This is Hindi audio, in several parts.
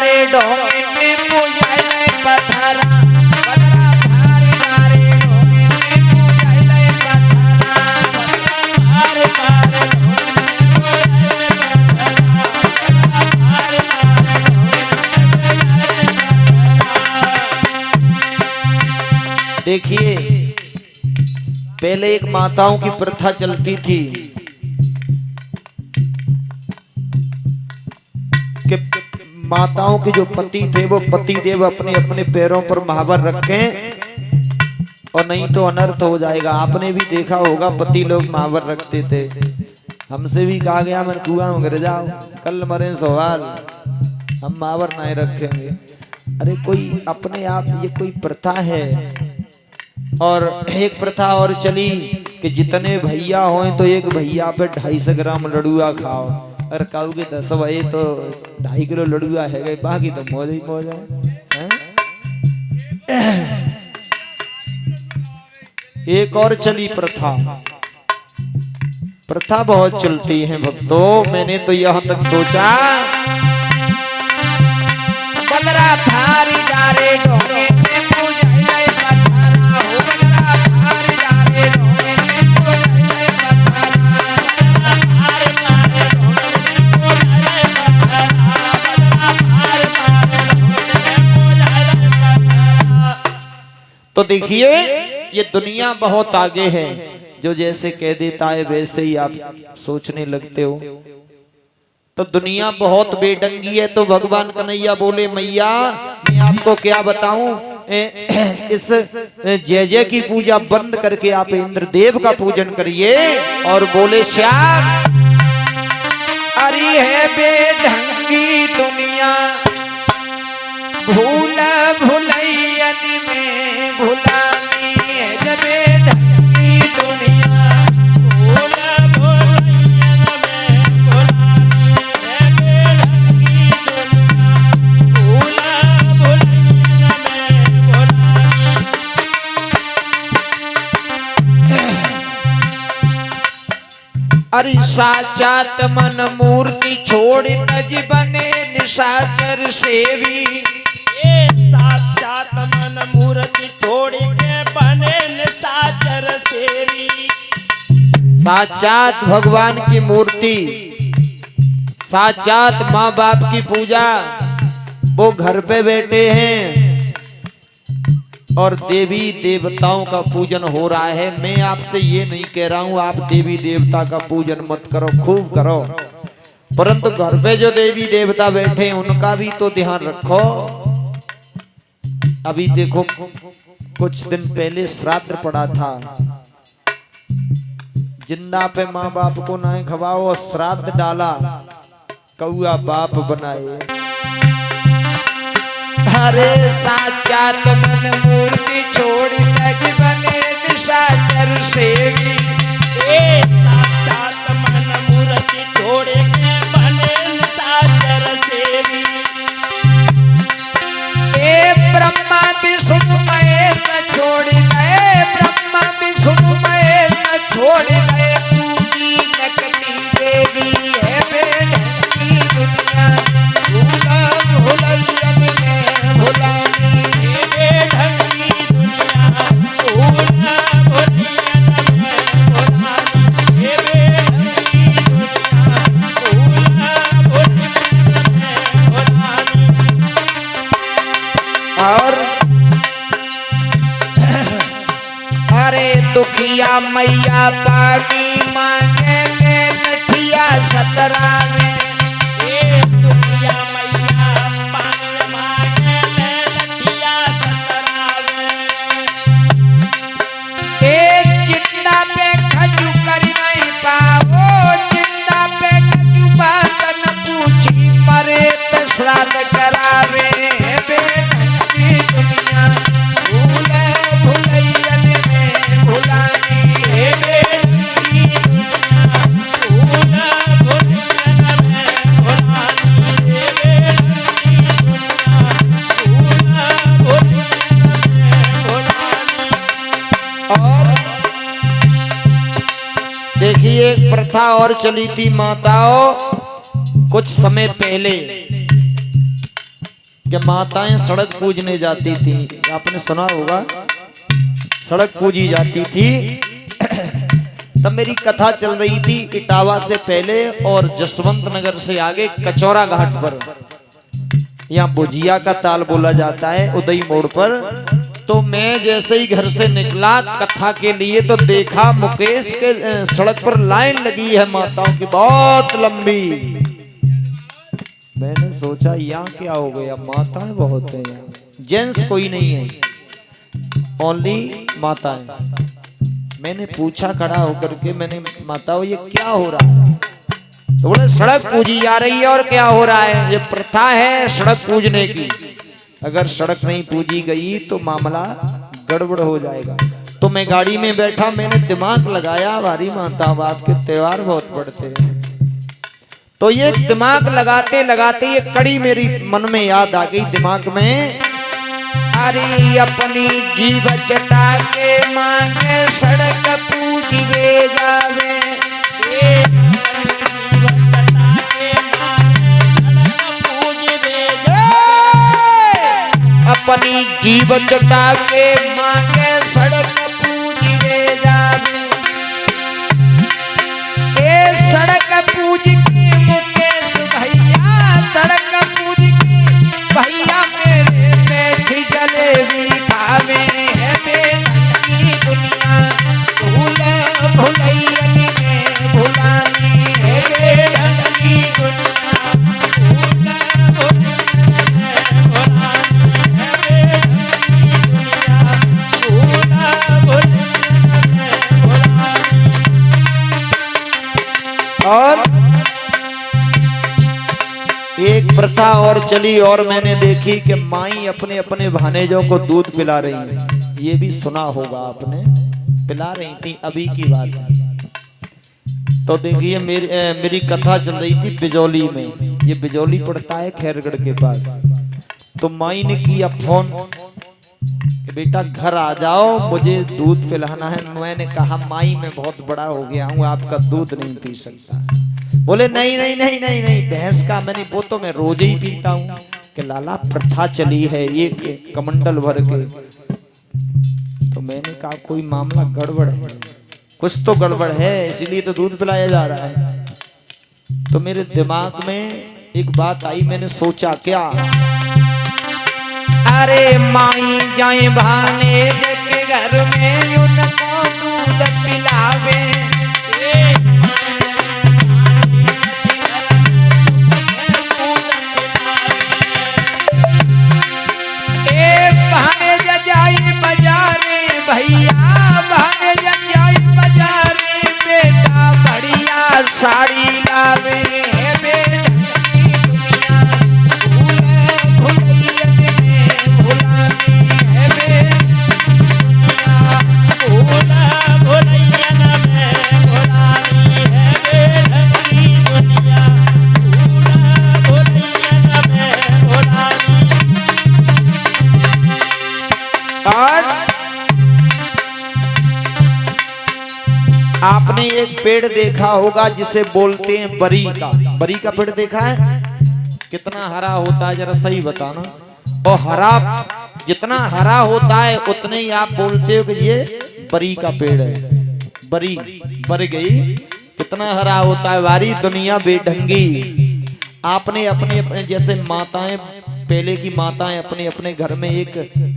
डारे ढोंगे ने पूजाई ले पथरा बदरा भारी डारे ढोंगे ने पूजाई ले पथरा भारी भारी देखिए पहले एक माताओं की प्रथा चलती थी कि माताओं के जो पति थे वो पति देव अपने अपने पैरों पर महावर रखें और नहीं तो अनर्थ हो जाएगा। आपने भी देखा होगा पति लोग महावर रखते थे। हमसे भी कहा गया मैं कुआं में गिर जाओ कल मरे सवाल हम महावर नहीं रखेंगे। अरे कोई अपने आप ये कोई प्रथा है। और एक प्रथा और चली कि जितने भैया हों तो एक भैया पे 250 ग्राम लड़ुआ खाओ। अगर काऊ के 10 भाई तो 2.5 किलो लड़ुआ है गए बाकी तो मौज ही मौज है। एक और चली प्रथा। प्रथा बहुत चलती है भक्तों। मैंने तो यहाँ तक सोचा बदरा थारी डारे ढोंगे ने पूजाई ले पथरा हो बदरा थारी डारे ढोंगे ने पूजाई ले पथरा थारी डारे ढोंगे ने पूजाई ले पथरा बदरा थारी डारे ढोंगे ने पूजाई ले पथरा। तो देखिए ये दुनिया बहुत आगे है। जो जैसे कह देता है वैसे ही आप सोचने लगते हो। तो दुनिया बहुत बेढंगी है। तो भगवान कन्हैया बोले मैया मैं आपको क्या बताऊं, इस जय जय की पूजा बंद करके आप इंद्रदेव का पूजन करिए। और बोले श्याम अरे है बेढंगी दुनिया भूल भुलैयन में भुलानी है जब बेढंगी दुनिया भूल भुलैयन में भुलानी है बेढंगी दुनिया भूल भुलैयन में भुलानी। अरे साचात मन मूर्ति छोड़ तज बने निशाचर सेवी। साक्षात मन मूर्ति छोड़ के बने निशाचर सेवी। साक्षात भगवान की मूर्ति साक्षात माँ बाप की पूजा वो घर पे बैठे हैं और देवी देवताओं का पूजन हो रहा है। मैं आपसे ये नहीं कह रहा हूँ आप देवी देवता का पूजन मत करो, खूब करो, परंतु घर पे जो देवी देवता बैठे हैं उनका भी तो ध्यान रखो। अभी देखो कुछ दिन पहले श्राद्ध पड़ा था। जिंदा पे माँ बाप को ना खवाओ और श्राद्ध डाला कौआ बाप बनाए। अरे साक्षात मन मूर्ति छोड़ी तज बने निशाचर सेवी। साक्षात मन मूर्ति छोड़ के बने निशाचर सेवी। ब्रह्मा विष्णु महेश छोड़ गए ब्रह्मा विष्णु महेश छोड़ गए पूजी नकली देवी है बेढंगी दुनिया भूला भुलैयन में भुलानी है बेढंगी दुनिया भूला भुलैयन में भुलानी है बेढंगी दुनिया भूला भुलैयन में भुलानी। और अरे दुखिया मैया पानी मांगे ले लठिया 17 में। दुखिया मैया पानी मांगे ले लठिया 17 में। जिंदा पे खजू कर नहीं पाओ जिंदा पे खजू बात न पूछी मरे पे श्राद्ध करावे बेढंगी दुनिया भूल भुलैयन में भुलानी है बेढंगी दुनिया भूल भुलैयन में भुलानी है बेढंगी दुनिया भूल भुलैयन में भुलानी। और देखिए एक प्रथा और चली थी माताओं कुछ समय पहले जब माताएं सड़क पूजने जाती थी, आपने सुना होगा, सड़क पूजी जाती थी। तब मेरी कथा चल रही थी इटावा से पहले और जसवंत नगर से आगे कचौरा घाट पर, यहाँ बुझिया का ताल बोला जाता है, उदई मोड़ पर। तो मैं जैसे ही घर से निकला कथा के लिए तो देखा मुकेश के सड़क पर लाइन लगी है माताओं की, बहुत लंबी। मैंने सोचा यहाँ क्या हो गया, माताएं बहुत हैं यहाँ, जेंट्स कोई नहीं है, ओनली माताएं। मैंने पूछा खड़ा होकर के, मैंने माताओं ये क्या हो रहा है? तो बोले सड़क पूजी जा रही है और क्या हो रहा है, ये प्रथा है सड़क पूजने की, अगर सड़क नहीं पूजी गई तो मामला गड़बड़ हो जाएगा। तो मैं गाड़ी में बैठा, मैंने दिमाग लगाया, भारी माता बाप के त्योहार बहुत पड़ते हैं। तो ये दिमाग लगाते लगाते ये कड़ी मेरी मन में याद आ गई दिमाग में, अरे अपनी जीव चटा के मांगे सड़क पूजवे जावे, अपनी जीव चटा के मांगे सड़क पूजवे जावे, ए सड़क पूज के मुकेश भैया, सड़क पूज के भैया मेरे बैठी जलेबी खावे है बेटी दुनिया, भूल भुलैयन में भुलानी है बेटी दुनिया, और एक प्रथा और चली और मैंने देखी कि माई अपने अपने भानेजों को दूध पिला रही है, ये भी सुना होगा आपने, पिला रही थी, अभी की बात है। तो देखिए मेरी कथा चल रही थी बिजौली में, ये बिजौली पड़ता है खैरगढ़ के पास। तो माई ने किया फोन कि बेटा घर आ जाओ, मुझे दूध पिलाना है। मैंने कहा माई मैं बहुत बड़ा हो गया हूँ, आपका दूध नहीं पी सकता। बोले नहीं नहीं नहीं नहीं नहीं, भैंस का मैंने, वो तो मैं रोज ही पीता हूँ। कि लाला प्रथा चली है एक कमंडल भर के। तो मैंने कहा कोई मामला गड़बड़ है, कुछ तो गड़बड़ है, इसीलिए तो दूध पिलाया जा रहा है। तो मेरे दिमाग में एक बात आई, मैंने सोचा क्या, अरे माई जाए भाने के घर में उनको दूध पिलावे, भाने जाई बाजारे भैया, भाने जाई बाजारे बेटा बढ़िया साड़ी लावे है बेटी दुनिया, भूल भुलैयन में भुलानी है बेटी दुनिया, भूल भुलैयन में भुलानी है बेटी दुनिया, भूल भुलैयन में भुलानी। आपने एक पेड़ देखा होगा जिसे बोलते हैं बरी का, बरी का पेड़ देखा है? कितना हरा होता है जरा सही बताना। और हरा, जितना हरा होता है उतने ही आप बोलते हो कि ये बरी का पेड़ है। बरी बर गई, कितना हरा होता है। वारी दुनिया बेढंगी। आपने अपने अपने जैसे माताएं, पहले की माताएं अपने अपने घर में एक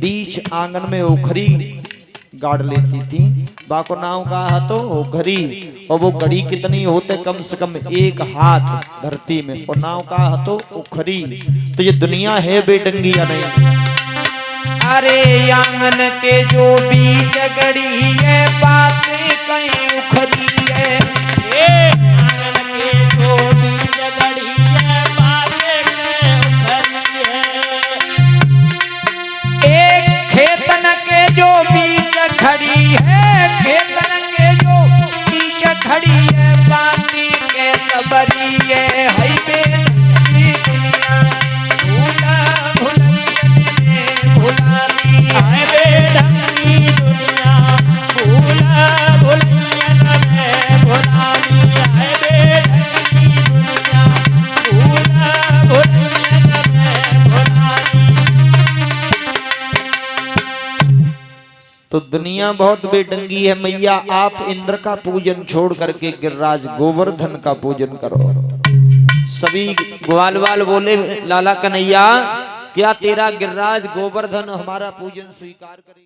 बीच आंगन में ओखरी गाड़ लेती थी, बाको नाव का तो ओखरी, और वो गड़ी कितनी होते, कम से कम एक हाथ धरती में, और नाव का तो ओखरी। तो ये दुनिया है बेढंगी या नहीं? अरे आंगन के जो बीच गड़ी है, बातें कहीं उखरी है, आंगन के जो बीच गड़ी है, बातें कहीं उखरी है। एक खेतन के जो बीच खड़ी है, खेतन के जो बीच खड़ी है, बाती के तबरी है, हई बेटी दुनिया, भूला भुलैयन में भुलानी है बेटी दुनिया, भूला भुलैयन में भुलानी है बेटी दुनिया, भूला भुलैयन में भुलानी तो दुनिया बहुत बेढंगी है मैया, आप इंद्र का पूजन छोड़ करके गिरिराज गोवर्धन का पूजन करो। सभी ग्वाल वाल बोले लाला कन्हैया क्या तेरा गिरिराज गोवर्धन हमारा पूजन स्वीकार करे?